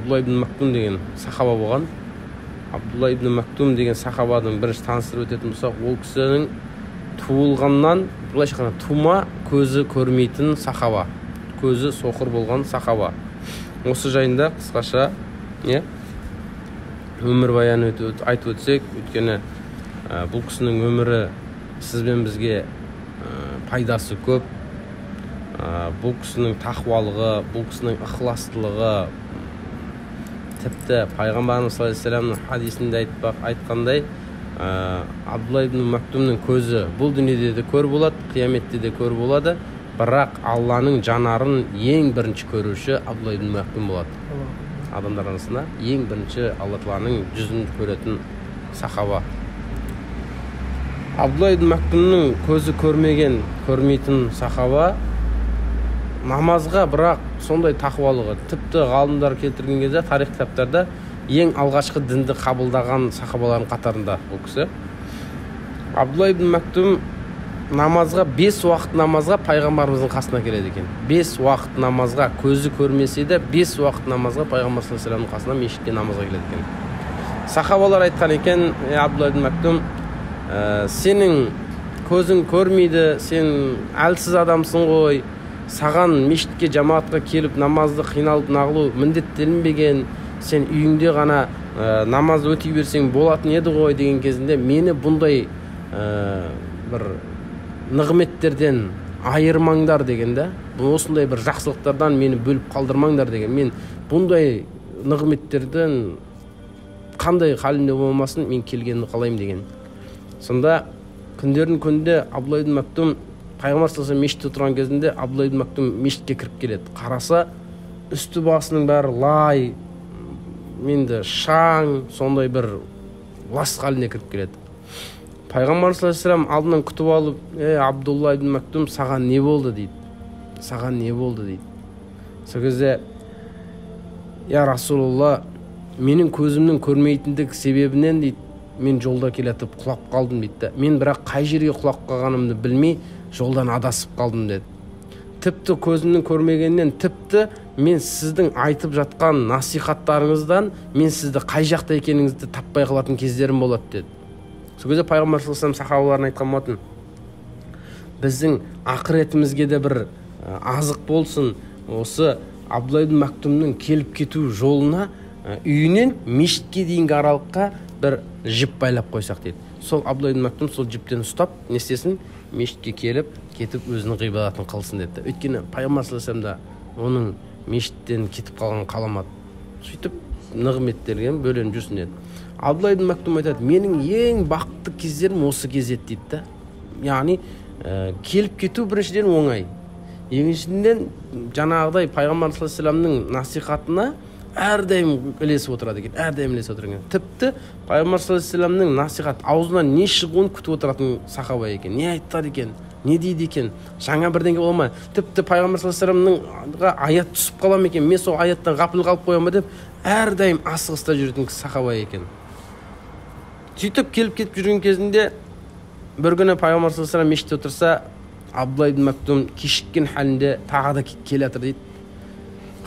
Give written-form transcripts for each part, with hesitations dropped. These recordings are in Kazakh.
Абдулла ибн Мактум деген сахаба болған. Абдулла ибн Мактум деген сахабаның бірінші таныстырып өтетін болсақ, ол кісінің туылғаннан былайша айтқанда тума көзі көрмейтін сахаба, көзі соқыр болған сахаба. Осы жайында қысқаша өмірбаян айтып өтсек, өйткені бұл кісінің өмірі сізбен бізге пайдасы көп. Бұл кісінің тақуалығы, бұл кісінің ықыластылығы, тіпті пайғамбарымыз саллаллаху алейхи вассаламның хадисінде айтқандай, Абдулла ибн Мактумның көзі бұл дүниеде де көр болады, қияметте де көр болады, бірақ Алланың жанарын ең бірінші көруші Абдулла ибн Мактум болады. Адамдар арасында ең бірінші Алла Тағаланың жүзін көретін сахаба. Абдулла ибн Мактумның көзі көрмейтін сахаба, намазға бірақ сондай тақуалығы, тіпті ғалымдар келтірген кезде тарих кітаптарда ең алғашқы дінді қабылдаған сахабалардың қатарында бұл кісі. Абдулла ибн Мактум намазға 5 уақыт намазға пайғамбарымыздың қасына келеді екен. 5 уақыт намазға, көзі көрмесе де 5 уақыт намазға пайғамбар саллаллаху алейхи вассаламның қасына мешітке намазға келеді екен. Сахабалар айтқан екен: Абдулла ибн Мактум, сенің көзің көрмейді, сен әлсіз адамсың ғой, саған мешітке жамаатқа келіп намазды қиналып нағылу міндеттелінбеген, сен үйіңде ғана намазды өтей берсең болатын еді ғой деген кезінде мені бұндай бір нығметтерден айырмаңдар деген да, осындай бір жақсылықтардан мені бөліп қалдырмаңдар деген. Мен бұндай нығметтерден қандай халімде болмасын, мен келгенді қалаймын деген. Сонда күндердің күнінде Абдулла ибн Мактум пайғамбар саллаллаху алейхи мешітте отырған кезінде Абдулла ибн Мактум мешітке кіріп келеді. Қараса, үсті басының бәрі лай, менде шаң, сондай бір лас халіне кіріп келеді. Пайғамбар саллаллаху алейхи вассалам алдынан күтіп алып: Абдулла ибн Мактум, саған не болды дейді. Саған не болды дейді. Сол кезде: Я Расулулла, менің көзімнің көрмейтіндік себебінен дейді, мен жолда келетіп құлап қалдым дейді. Мен бірақ қай жерге құлап қалғанымды білмей жолдан адасып қалдым деді. Тіпті көзімнің көрмегеннен, тіпті мен сіздің айтып жатқан насихаттарыңыздан мен сізді қай жақта екеніңізді таппай қалатын кездерім болады деді. Сол кезде пайғамбар саллаллаху алейхи вассалам сахабаларына айтқан болатын: біздің ақыретімізге де бір азық болсын, осы Абдулла ибн Мактумның келіп кету жолына үйінен мешітке дейінгі аралыққа бір жіп байлап қойсақ дейді. Сол Абдулла ибн Мактум сол жіптен ұстап, не істесін, мешітке келіп кетіп өзінің ғибадатын қылсын деді. Өйткені пайғамбар саллаллаху алейхи вассалам да оның мешіттен кетіп қалған қаламады. Сөйтіп нығметтерген бөленіп жүрсін деді. Абдулла ибн Мактум айтады: менің ең бақытты кездерім осы кез еді дейді. Яғни келіп кету біріншіден оңай, екіншіден жаңағыдай пайғамбар саллаллаху алейхи вассаламның насихатына әрдайым ілесіп отырады екен, әрдайым ілесіп отырады екен. Тіпті пайғамбар саллаллаху алейхи вассаламның насихат аузынан не шығуын күтіп отыратын сахаба екен. Не айтады екен, не дейді екен, жаңа бірдеңе бола ма, тіпті пайғамбар саллаллаху алейхи вассаламның аят түсіп қалам екен, мен сол аяттан ғапыл қалып қоям ба деп әрдайым асығыста жүретін сахаба екен. Сөйтіп келіп кетіп жүрген кезінде бір күні пайғамбар саллаллаху алейхи вассалам мешітте отырса, Абдулла ибн Мактум кешіккен халінде тағы да келе жатыр дейді.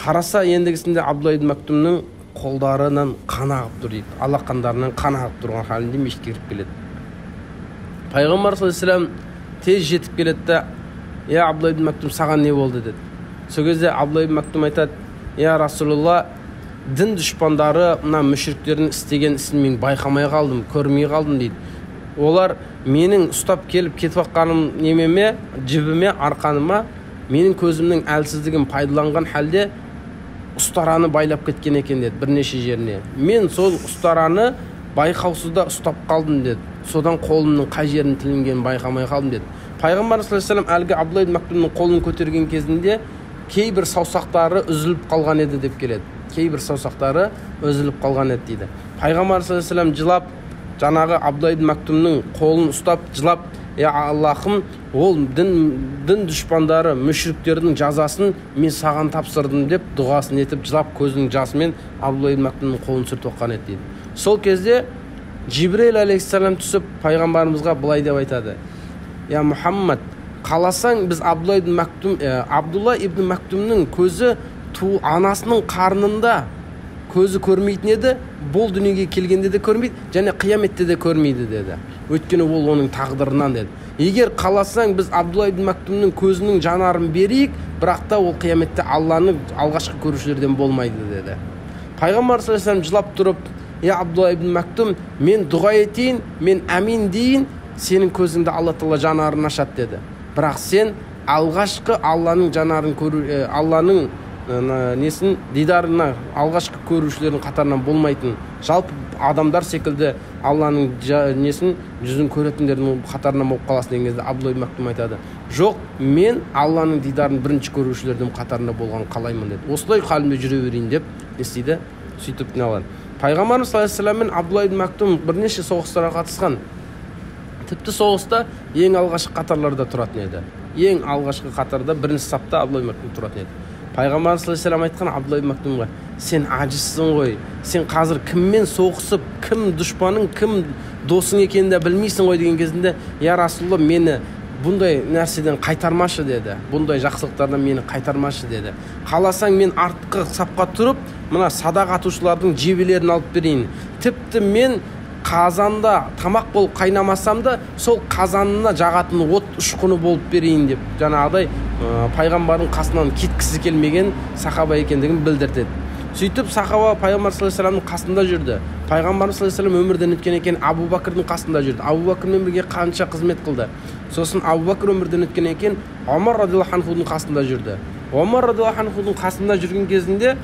Қараса, ендігісінде Абдулла ибн Мактумның қолдарынан қан ағып тұр дейді. Алақандарынан қан ағып тұрған халінде мешітке кіріп келеді. Пайғамбар саллаллаху алейхи вассалам тез жетіп келеді да: Я Абдулла ибн Мактум, саған не болды деді. Сол кезде Абдулла ибн Мактум айтады: Я Расулулла, дін дұшпандары мына мүшриктердің істеген ісін мен байқамай қалдым, көрмей қалдым дейді. Олар менің ұстап келіп кетіп жатқаным немеме, жібіме, арқаныма менің көзімнің әлсіздігін пайдаланған халде ұстараны байлап кеткен екен деді, бірнеше жеріне. Мен сол ұстараны байқаусызда ұстап қалдым деді. Содан қолымның қай жерінің тілінгенін байқамай қалдым деді. Пайғамбар саллаллаху алейхи вассалам әлгі Абдулла ибн Мактумның қолын көтерген кезінде кейбір саусақтары үзіліп қалған еді деп келеді. Кейбір саусақтары үзіліп қалған еді дейді. Пайғамбар саллаллаху алейхи вассалам жылап, жаңағы Абдулла ибн Мактумның қолын ұстап жылап: Я Аллахым, ол дін дұшпандары, мүшриктердің жазасын мен саған тапсырдым деп дұғасын етіп жылап көзінің жасымен Абдулла ибн Мактумның қолын сүртіп оққан еді дейді. Сол кезде Жибрил алейхиссалам түсіп пайғамбарымызға былай деп айтады: Я Мұхаммад, қаласаң біз Абдулла ибн Мактумның көзі анасының қарнында көзі көрмейтін еді, бұл дүниеге келгенде де көрмейді, және қияметте де көрмейді деді. Өйткені ол оның тағдырынан деді. Егер қаласаң, біз Абдулла ибн Мактумның көзінің жанарын берейік, бірақ та ол қияметте Алланың алғашқы көрушілерден болмайды деді. Пайғамбар саллаллаху алейхи вассалам жылап тұрып, Абдулла ибн Мактум, мен дұға етейін, мен әмин дейін, сенің көзіңді Алла Тағала жанарын ашады деді. Бірақ сен алғашқы Алланың жанарын көру, Алланың несін дидарына алғашқы көрушілердің қатарынан болмайтын, жалпы адамдар секілді Алланың несін жүзін көретіндердің қатарынан болып қаласың деген кезде Абдулла ибн Мактум айтады, жоқ, мен Алланың дидарын бірінші көрушілердің қатарында болған қалаймын деді. Осылай халімде жүре берейін деп не істейді, сөйтіп не алады. Пайғамбарымыз саллаллаху алейхи вассалам мен Абдулла ибн Мактум бірнеше соғыстарға қатысқан. Тіпті соғыста ең алғашқы қатарларда тұратын еді. Ең алғашқы қатарда бірінші сапта Абдулла ибн Мактум тұратын еді. Пайғамбар саллаллаху алейхи вассалам айтқан Абдулла ибн Мактумға, сен ажизсың ғой, сен қазір кіммен соғысып, кім дұшпаның, кім досың екенін де білмейсің ғой деген кезінде, я Расулалла, мені бұндай нәрседен қайтармашы деді, бұндай жақсылықтардан мені қайтармашы деді. Қаласаң, мен артқы сапқа тұрып, мына садақ атушылардың жебелерін алып берейін. Тіпті мен қазанда тамақ болып қайнамасам да, сол қазанына жағатын от ұшқыны болып берейін деп, жаңағыдай пайғамбардың қасынан кеткісі келмеген сахаба екендігін білдірді. Сөйтіп сахаба пайғамбар саллаллаху алейхи вассаламның қасында жүрді. Пайғамбар саллаллаху алейхи вассалам өмірден өткен екен, Абу Бәкірдің қасында жүрді. Абу Бәкірмен бірге қанша қызмет қылды. Сосын Абу Бәкір өмірден өткен екен, Омар радиаллаху анхудың қасында жүрді. Омар радиаллаху анхудың қасында жүрген кезінде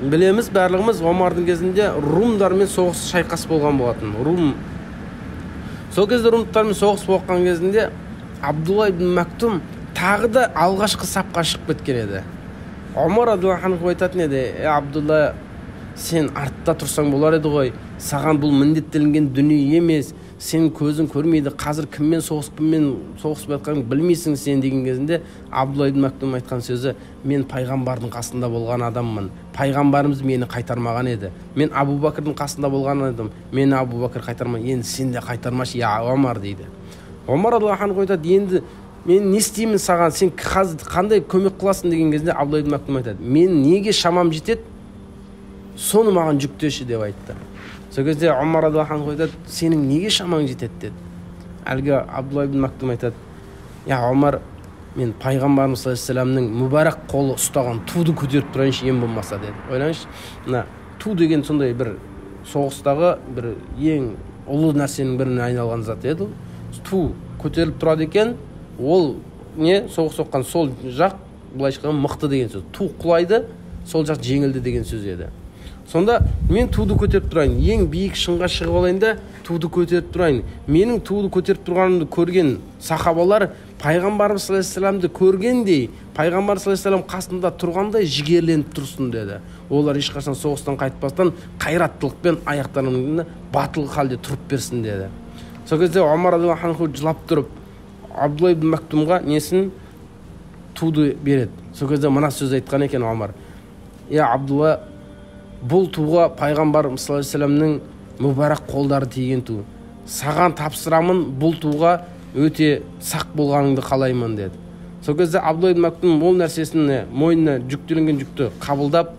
білеміз, барлығымыз, Омардың кезінде румдармен соғыс шайқас болған болатын. Сол кезде румдармен соғыс болған кезінде Абдулла ибн Мактум тағы да алғашқы сапқа шығып кеткен еді. Омар радиаллаху анху айтатын еді, Абдулла, сен артта тұрсаң болар еді ғой, саған бұл міндеттелінген дүние емес, сен көзің көрмейді, қазір кіммен соғысып жатқанын білмейсің сен деген кезінде Абдулла ибн Мактум айтқан сөзі, мен пайғамбардың қасында болған адаммын, пайғамбарымыз мені қайтармаған еді, мен Абу Бәкірдің қасында болған едім, мені Абу Бәкір қайтармаған, енді сен де қайтармашы, я Омар дейді. Омар радиаллаху анху айтады, енді мен не істеймін саған, сен қандай көмек қыласың деген кезде Абдулла ибн Мактум айтады, мен неге шамам жетеді, соны маған жүктеші деп айтты. Сол кезде Омар радиаллаху анху айтады, сенің неге шамаң жетеді деді. Әлгі Абдулла ибн Мактум айтады, я Омар, мен пайғамбарымыз саллаллаху алейхи вассаламның мүбәрак қолы ұстаған туды көтеріп тұрайыншы ең болмаса деді. Ойлаңызшы, мына ту деген сондай бір соғыстағы бір ең ұлы нәрсенің біріне айналған зат еді. Ту көтеріліп тұрады екен, ол не соғыс соққан сол жақ былайша айтқанда мықты деген сөз. Ту құлайды, сол жақ жеңілді деген сөз еді. Сонда мен туды көтеріп тұрайын, ең биік шыңға шығып алайын да туды көтеріп тұрайын. Менің туды көтеріп тұрғанымды көрген сахабалар пайғамбарымыз саллаллаху алейхи вассаламды көргендей, пайғамбар саллаллаху алейхи вассалам қасында тұрғандай жігерленіп тұрсын деді. Олар ешқашан соғыстан қайтпастан қайраттылықпен аяқтарының батыл халде тұрып берсін деді. Сол кезде Омар радиаллаху анху жылап тұрып Абдулла ибн Мактумға несін туды береді. Сол кезде мына сөз айтқан екен Омар, я Абдулла, бұл туға пайғамбар саллаллаху алейхи вассаламның мүбәрак қолдары тиген ту. Саған тапсырамын, бұл туға өте сақ болғаныңды қалаймын деді. Сол кезде Абдулла ибн Мактум ол нәрсесін мойнына жүктелген жүкті қабылдап,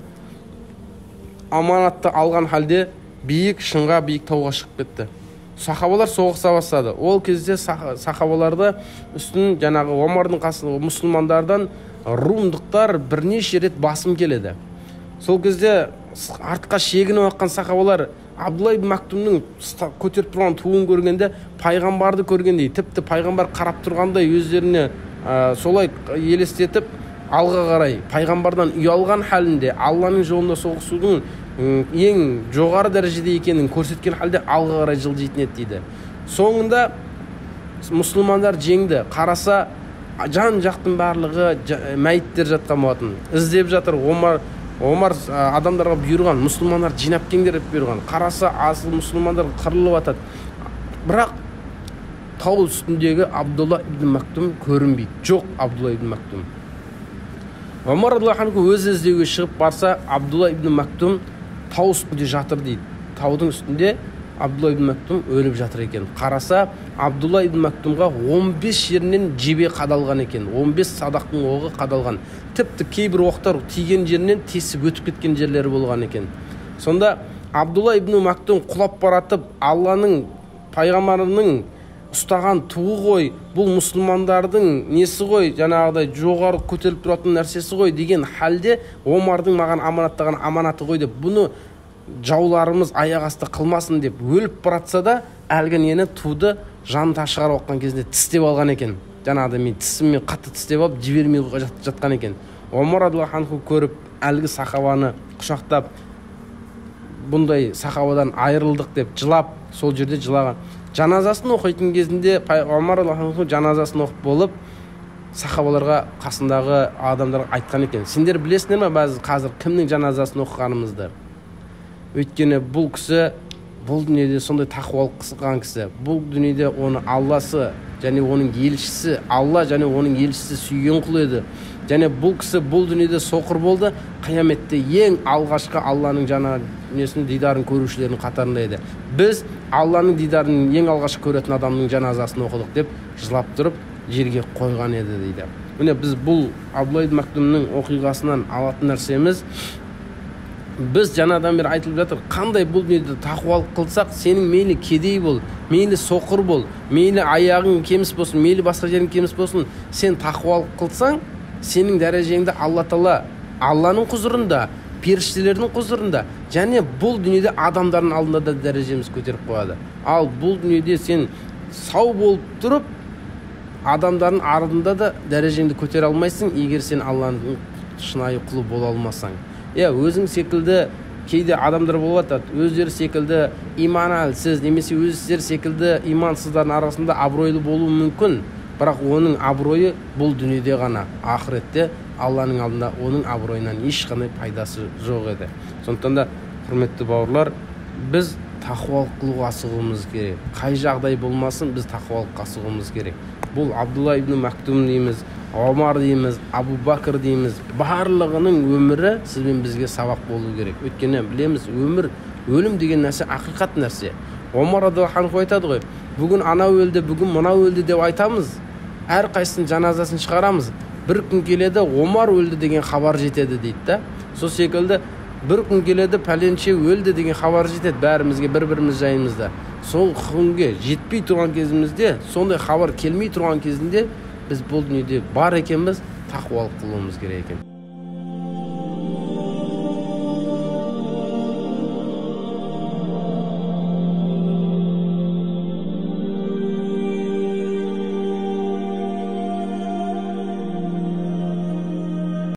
аманатты алған халде биік шыңға, биік тауға шығып кетті. Сахабалар соғыса бастады. Ол кезде сахабаларды үстін жаңағы Омардың қасында мұсылмандардан румдықтар бірнеше рет басым келеді. Сол кезде артқа шегініп аққан сахабалар Абдулла ибн Мактумның көтеріп тұрған туын көргенде, пайғамбарды көргендей, тіпті пайғамбар қарап тұрғандай өздеріне солай елестетіп, алға қарай пайғамбардан ұялған халінде Алланың жолында соғысудың ең жоғары дәрежеде екенін көрсеткен халде алға қарай жылжитын еді дейді. Соңында мұсылмандар жеңді. Қараса жан жақтың барлығы мәйіттер жатқан болатын. Іздеп жатыр. Омар адамдарға бұйырған, мұсылмандар жинап келіңдер деп бұйырған. Қараса асыл мұсылмандар қырылып жатады. Бірақ тау үстіндегі Абдулла ибн Мактум көрінбейді. Жоқ Абдулла ибн Мактум. Омар радиаллаху анху өзі іздеуге шығып барса, Абдулла ибн Мактум тау үстінде жатыр дейді. Таудың үстінде Абдулла ибн Мактум өліп жатыр екен. Қараса Абдулла ибн Мактумға 15 жерінен жебе қадалған екен. 15 садақтың оғы қадалған. Тіпті кейбір оқтар тиген жерінен тесіп өтіп кеткен жерлері болған екен. Сонда Абдулла ибн Мактум құлап баратып, Алланың пайғамбарының ұстаған туы ғой, бұл мұсылмандардың несі ғой, жаңағыдай жоғары көтеріліп тұратын нәрсесі ғой деген халде Омардың маған аманаттаған аманаты ғой деп, бұны жауларымыз аяқ асты қылмасын деп өліп баратса да, әлгі нені туды жанын шығарып оққан кезінде тістеп алған екен. Жаңағыдай мен тісіммен қатты тістеп алып жібермей жатқан екен. Омар радиаллаху анху көріп, әлгі сахабаны құшақтап, бұндай сахабадан айырылдық деп жылап, сол жерде жылаған. Жаназасын оқитын кезінде Омар радиаллаху анху жаназасын оқып болып, сахабаларға, қасындағы адамдарға айтқан екен: сендер білесіңдер ме бәз қазір кімнің жаназасын оқығанымызды? Өйткені бұл кісі бұл дүниеде сондай тақуалық қысқан кісі. Бұл дүниеде оны Алласы және оның елшісі, Алла және оның елшісі сүйген құл еді. Және бұл кісі бұл дүниеде соқыр болды. Қияметте ең алғашқы Алланың несін дидарын көрушілердің қатарында еді. Біз Алланың дидарын ең алғашқы көретін адамның жаназасын оқыдық деп жылап тұрып жерге қойған еді дейді. Міне біз бұл Абдулла ибн Мактумның оқиғасынан алатын нәрсеміз, біз жаңадан бері айтылып жатыр, қандай бұл дүниеде тақуалық қылсақ, сенің мейлі кедей бол, мейлі соқыр бол, мейлі аяғың кеміс болсын, мейлі басқа жерің кеміс болсын, сен тақуалық қылсаң, сенің дәрежеңді Алла Тағала Алланың құзырында, періштелердің құзырында, және бұл дүниеде адамдардың алдында да дәрежеміз көтеріп қояды. Ал бұл дүниеде сен сау болып тұрып, адамдардың ардында да дәрежеңді көтере алмайсың, егер сен Алланың шынайы құлы бола алмасаң. Өзің секілді кейде адамдар болып жатады, өздері секілді иманы әлсіз, немесе өздері секілді имансыздардың арасында абыройлы болуы мүмкін, бірақ оның абыройы бұл дүниеде ғана, ақыретте Алланың алдында оның абыройынан ешқандай пайдасы жоқ еді. Сондықтан да, құрметті бауырлар, біз тақуалық қылуға асығуымыз керек. Қай жағдай болмасын, біз тақуалыққа асығуымыз керек. Бұл Абдулла ибн Мактум дейміз, Омар дейміз, Абу Бакр дейміз, барлығының өмірі сізбен бізге сабақ болу керек. Өйткені білеміз, өлім деген нәрсе ақиқат нәрсе. Омар радиаллаху анху айтады ғой, бүгін анау өлді, бүгін мынау өлді деп айтамыз, әрқайсының жаназасын шығарамыз. Бір күн келеді, Омар өлді деген хабар жетеді дейді да. Сол секілді бір күн келеді, пәленше өлді деген хабар жетеді бәрімізге, бір-біріміз жайымызда. Сол күнге жетпей тұрған кезімізде, сондай хабар келмей тұрған кезінде біз бұл дүниеде бар екенбіз, тақуалық қылуымыз керек екен.